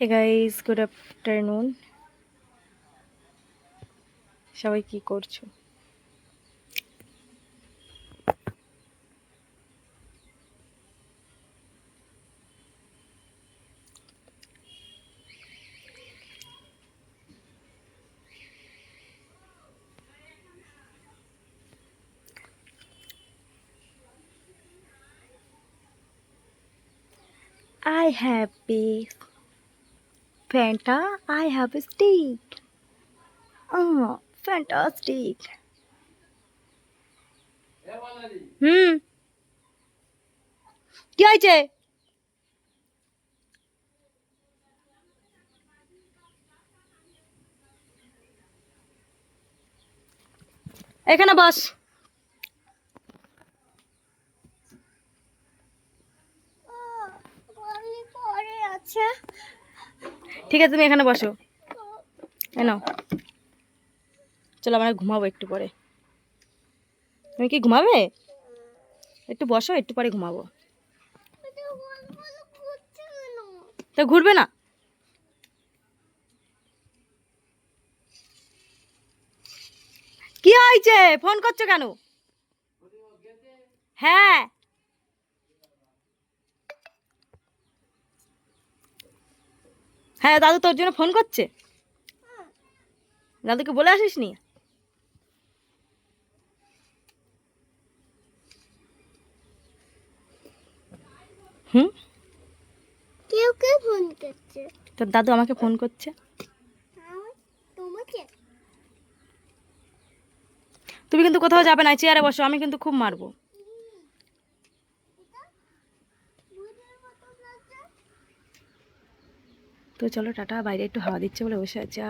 Hey guys, good afternoon. সবাই কি করছো? I have a Fanta. I have a stick. Oh, fantastic. হুম, কি হয়েছে? এখানে বস। ঠিক আছে, তুমি এখানে বসো। নাও, চলো আমরা ঘুমাবো একটু পরে। তুমি কি ঘুমাবে? একটু বসো, একটু পরে ঘুমাবো। তো ঘুরবে না? কি হয়েছে? ফোন করছো কেন? হ্যাঁ, হ্যাঁ, দাদু তোর জন্য ফোন করছে। দাদুকে বলে আসিস নি? হুম, কেউ কেউ ফোন করছে। তোর দাদু আমাকে ফোন করছে। তোমাকে তুমি কিন্তু কোথাও যাবে না, চেয়ারে বসো, আমি কিন্তু খুব মারবো। তো চলো টাটা, বাইরে একটু হাওয়া দিচ্ছে বলে বসে আছে।